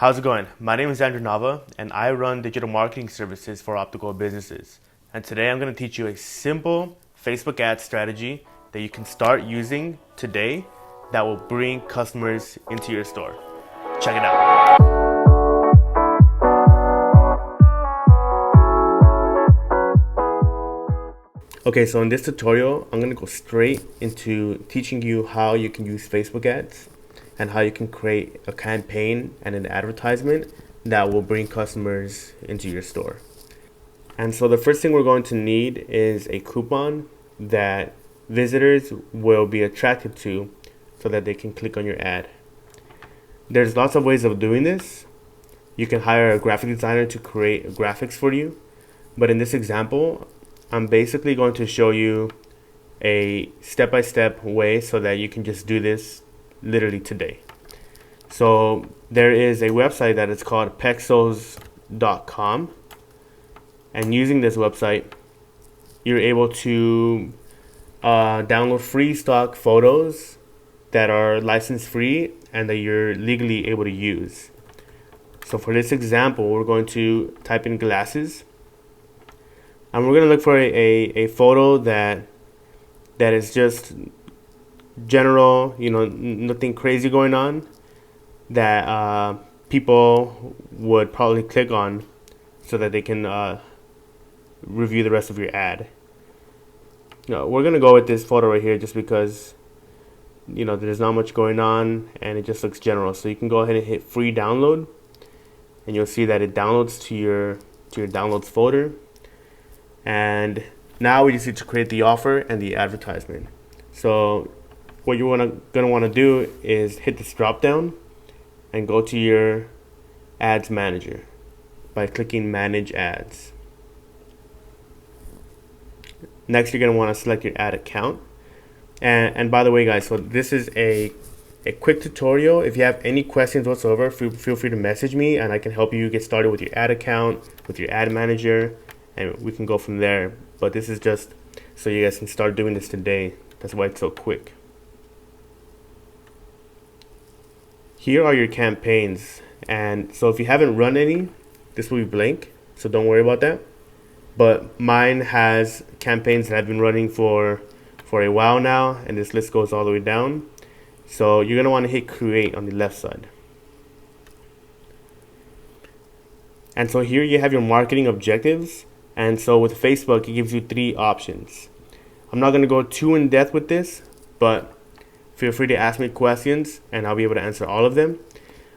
How's it going? My name is Andrew Nava and I run digital marketing services for Optical businesses. And today I'm going to teach you a simple Facebook ad strategy that you can start using today that will bring customers into your store. Check it out. Okay, so in this tutorial, I'm going to go straight into teaching you how you can use Facebook ads and how you can create a campaign and an advertisement that will bring customers into your store. And so the first thing we're going to need is a coupon that visitors will be attracted to so that they can click on your ad. There's lots of ways of doing this. You can hire a graphic designer to create graphics for you. But in this example, I'm basically going to show you a step-by-step way so that you can just do this literally today. So there is a website that is called pexels.com, and using this website you're able to download free stock photos that are license free and that you're legally able to use. So for this example, we're going to type in glasses. And we're going to look for a photo that is just general, nothing crazy going on, that people would probably click on so that they can review the rest of your ad. We're going to go with this photo right here just because, there's not much going on and it just looks general. So you can go ahead and hit free download and you'll see that it downloads to your downloads folder. And now we just need to create the offer and the advertisement. So what you're gonna want to do is hit this drop down and go to your ads manager by clicking manage ads. Next, you're gonna want to select your ad account. And by the way, guys, so this is a quick tutorial. If you have any questions whatsoever, feel free to message me and I can help you get started with your ad account, with your ad manager, and we can go from there. But this is just so you guys can start doing this today. That's why it's so quick. Here are your campaigns, and so if you haven't run any, this will be blank, so don't worry about that. But mine has campaigns that I've been running for a while now, and this list goes all the way down. So you're going to want to hit create on the left side. And so here you have your marketing objectives. And so with Facebook, it gives you 3 options. I'm not going to go too in depth with this, but feel free to ask me questions and I'll be able to answer all of them.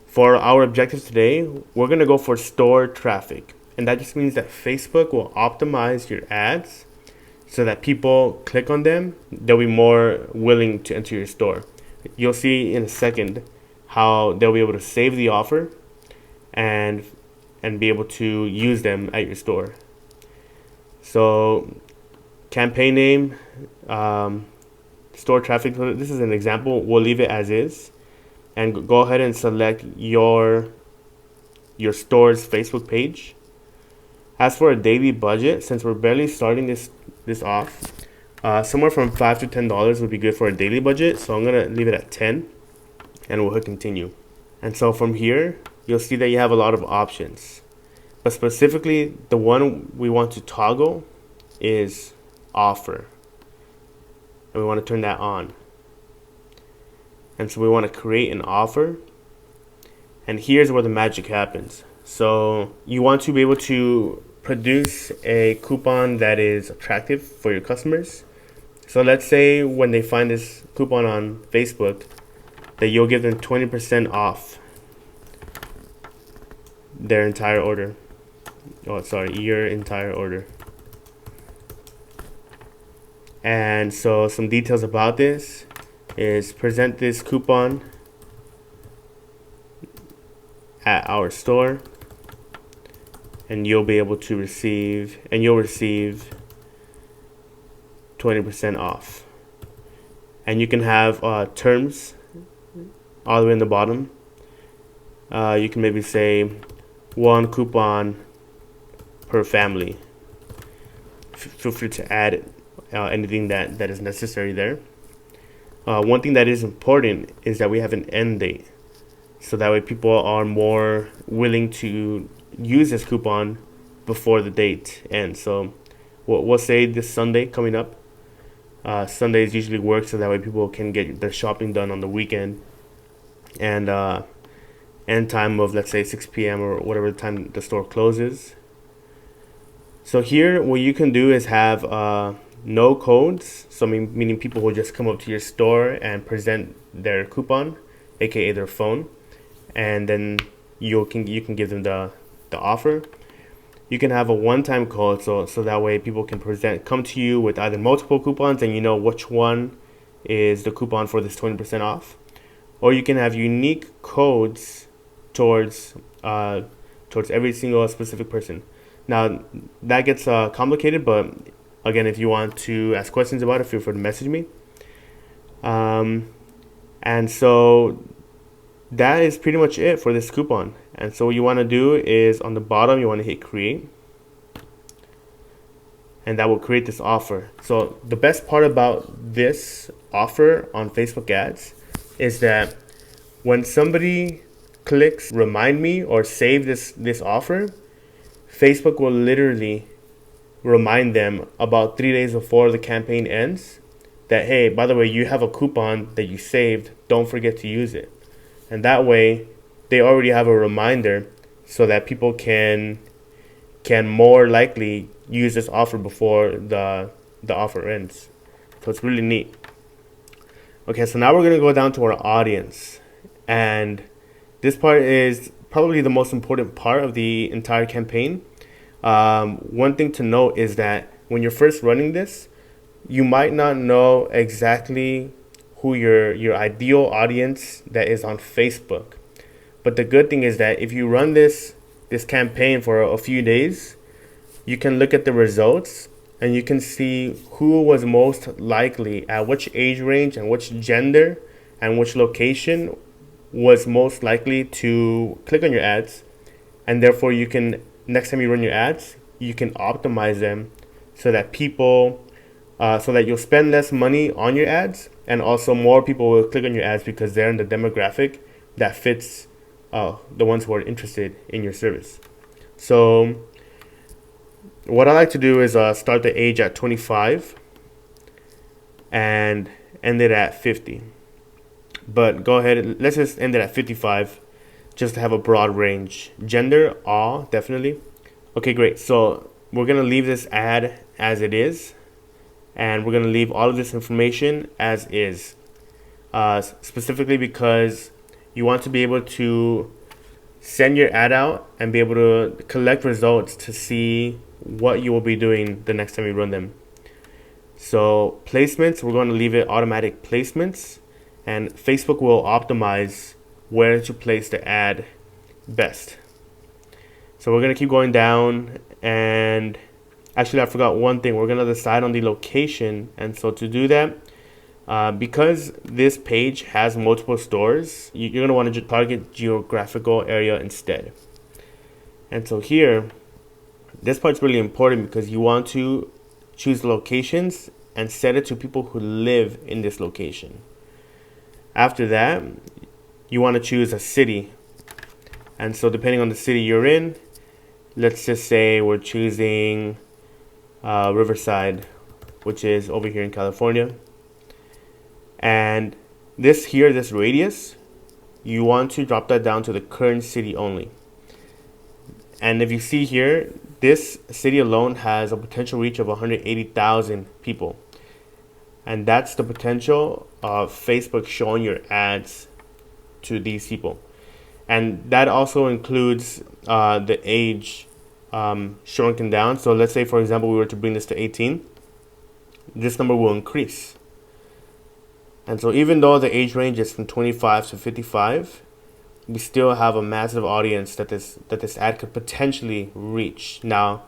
For our objectives today, we're going to go for store traffic. And that just means that Facebook will optimize your ads so that people click on them. They'll be more willing to enter your store. You'll see in a second how they'll be able to save the offer and be able to use them at your store. So campaign name, store traffic, this is an example. We'll leave it as is and go ahead and select your store's Facebook page. As for a daily budget, since we're barely starting this off, somewhere from $5 to $10 would be good for a daily budget. So I'm going to leave it at 10 and we'll hit continue. And so from here, you'll see that you have a lot of options. But specifically, the one we want to toggle is offer. And we want to turn that on. And so we want to create an offer. And here's where the magic happens. So you want to be able to produce a coupon that is attractive for your customers. So let's say when they find this coupon on Facebook, that you'll give them 20% off their entire order. Your entire order. And so some details about this is present this coupon at our store and you'll be able to receive 20% off. And you can have terms all the way in the bottom. You can maybe say 1 coupon per family. Feel free to add anything that is necessary there. One thing that is important is that we have an end date. so that way people are more willing to use this coupon before the date ends. So we'll say this Sunday coming up. Sundays usually work so that way people can get their shopping done on the weekend, and end time of, let's say, 6 p.m. or whatever time the store closes. So here what you can do is have no codes, so meaning people will just come up to your store and present their coupon, aka their phone, and then you can give them the offer. You can have a one-time code, so that way people can come to you with either multiple coupons and you know which one is the coupon for this 20% off, or you can have unique codes towards every single specific person. Now that gets complicated, but again, if you want to ask questions about it, feel free to message me. And so that is pretty much it for this coupon. And so what you want to do is on the bottom, you want to hit create, and that will create this offer. So the best part about this offer on Facebook ads is that when somebody clicks remind me or save this offer, Facebook will literally remind them about 3 days before the campaign ends that, hey, by the way, you have a coupon that you saved, don't forget to use it. And that way they already have a reminder so that people can more likely use this offer before the offer ends. So it's really neat. Okay, so now we're going to go down to our audience, and this part is probably the most important part of the entire campaign. One thing to note is that when you're first running this, you might not know exactly who your ideal audience that is on Facebook. But the good thing is that if you run this campaign for a few days, you can look at the results and you can see who was most likely at which age range and which gender and which location was most likely to click on your ads. And therefore you can, next time you run your ads, you can optimize them so that you'll spend less money on your ads, and also more people will click on your ads because they're in the demographic that fits the ones who are interested in your service. So what I like to do is start the age at 25 and end it at 50. But go ahead, let's just end it at 55 just to have a broad range. Gender, all, definitely. Okay, great. So we're going to leave this ad as it is, and we're going to leave all of this information as is, specifically because you want to be able to send your ad out and be able to collect results to see what you will be doing the next time you run them. So placements, we're going to leave it automatic placements, and Facebook will optimize where to place the ad best. So we're going to keep going down, and actually I forgot one thing. We're going to decide on the location, and so to do that, because this page has multiple stores, you're going to want to target geographical area instead. And so here, this part's really important because you want to choose locations and set it to people who live in this location. After that, you want to choose a city. And so depending on the city you're in, let's just say we're choosing Riverside, which is over here in California. And this radius, you want to drop that down to the current city only. And if you see here, this city alone has a potential reach of 180,000 people. And that's the potential of Facebook showing your ads to these people. And that also includes the age shrunken down. So let's say, for example, we were to bring this to 18. This number will increase. And so even though the age range is from 25 to 55, we still have a massive audience that this ad could potentially reach. Now,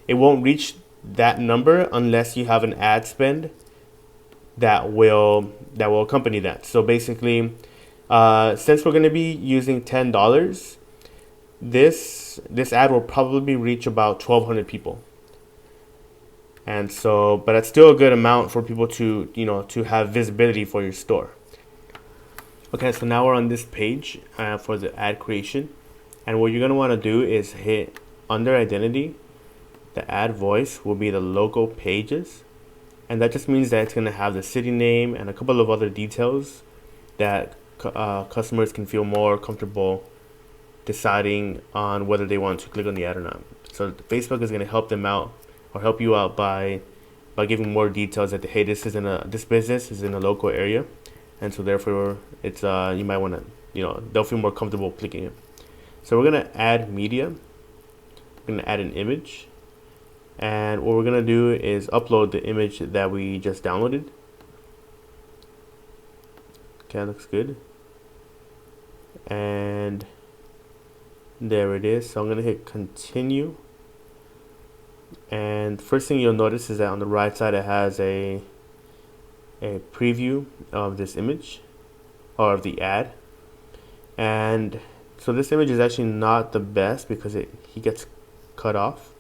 it won't reach that number unless you have an ad spend that will accompany that. So basically, since we're going to be using $10, this ad will probably reach about 1,200 people. And so, but that's still a good amount for people to have visibility for your store. Okay, so now we're on this page for the ad creation, and what you're gonna want to do is hit under identity. The ad voice will be the local pages, and that just means that it's gonna have the city name and a couple of other details that customers can feel more comfortable deciding on whether they want to click on the ad or not. So Facebook is gonna help them out or help you out by giving more details that hey, this business is in a local area, and so therefore it's you might want to they'll feel more comfortable clicking it. So we're gonna add media. We're gonna add an image, and what we're gonna do is upload the image that we just downloaded. Okay, looks good, and there it is. So I'm gonna hit continue, and first thing you'll notice is that on the right side it has a preview of this image or of the ad. And so this image is actually not the best because he gets cut off.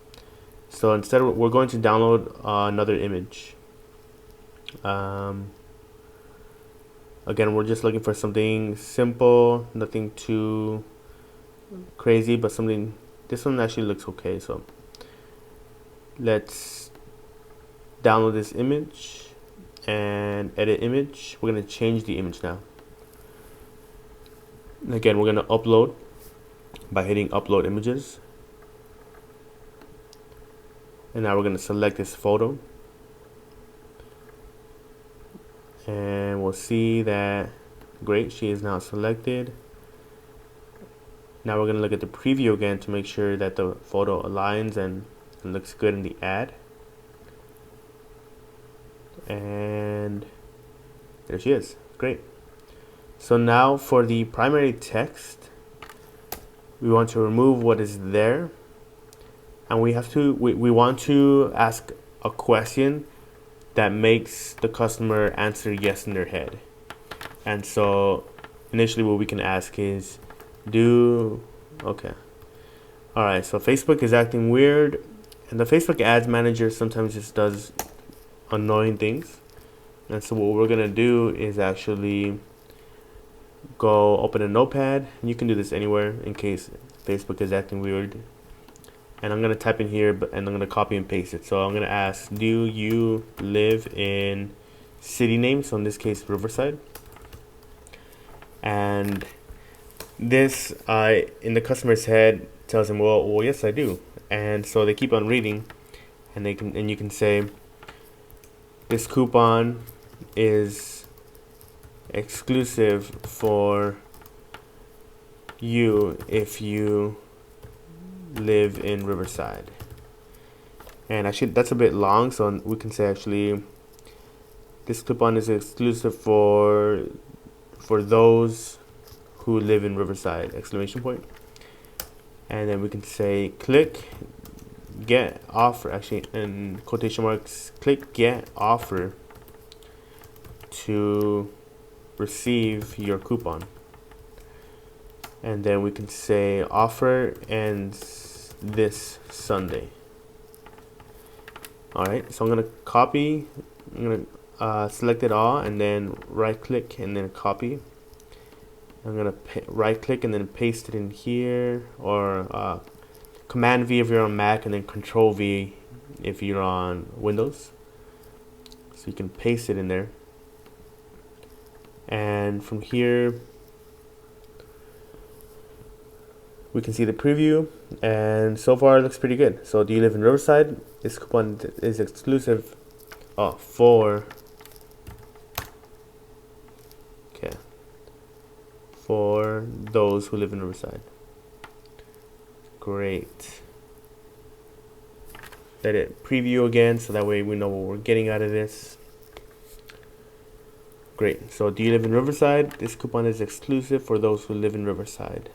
So instead we're going to download another image. Again, we're just looking for something simple, nothing too crazy, but something. This one actually looks okay, so let's download this image and edit image. We're going to change the image now. Again, we're going to upload by hitting upload images, and now we're going to select this photo, and we'll see that great, she is now selected. Now we're going to look at the preview again to make sure that the photo aligns and looks good in the ad. And there she is. Great. So now for the primary text, we want to remove what is there, and we want to ask a question that makes the customer answer yes in their head. And so initially what we can ask is okay, alright, so Facebook is acting weird, and the Facebook ads manager sometimes just does annoying things. And so what we're gonna do is actually go open a notepad, and you can do this anywhere in case Facebook is acting weird. And I'm gonna type in here, and I'm gonna copy and paste it. So I'm gonna ask, do you live in city name? So in this case, Riverside. And this in the customer's head tells them, well, yes, I do. And so they keep on reading, and you can say, this coupon is exclusive for you if you live in Riverside. And actually that's a bit long, so we can say actually this coupon is exclusive for those who live in Riverside, exclamation point. And then we can say click get offer, actually in quotation marks, click get offer to receive your coupon. And then we can say offer ends this Sunday. Alright, so I'm gonna copy, I'm gonna select it all, and then right click and then copy. I'm gonna right click and then paste it in here, or Command V if you're on Mac, and then Control V if you're on Windows. So you can paste it in there, and from here we can see the preview, and so far it looks pretty good. So do you live in Riverside? This coupon is exclusive for those who live in Riverside. Great. Let it preview again so that way we know what we're getting out of this. Great. So do you live in Riverside? This coupon is exclusive for those who live in Riverside.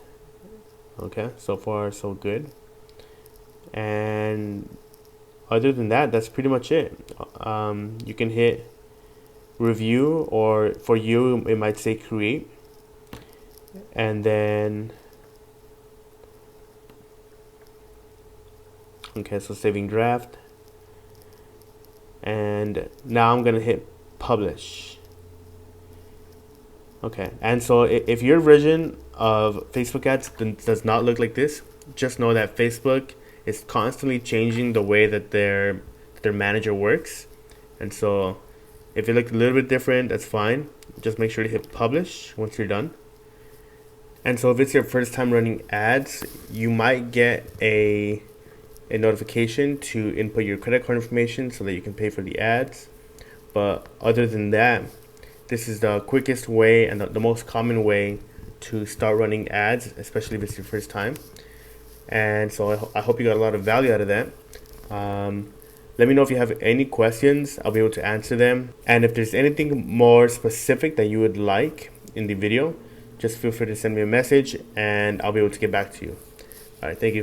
Okay, so far so good. And other than that, that's pretty much it. You can hit review, or for you it might say create, and then okay, so saving draft, and now I'm gonna hit publish. Okay, and so if your version of Facebook ads does not look like this, just know that Facebook is constantly changing the way that their manager works. And so if it looks a little bit different, that's fine. Just make sure to hit publish once you're done. And so if it's your first time running ads, you might get a notification to input your credit card information so that you can pay for the ads. But other than that, this is the quickest way and the most common way to start running ads, especially if it's your first time. And so I hope you got a lot of value out of that. Let me know if you have any questions. I'll be able to answer them. And if there's anything more specific that you would like in the video, just feel free to send me a message and I'll be able to get back to you. All right, thank you.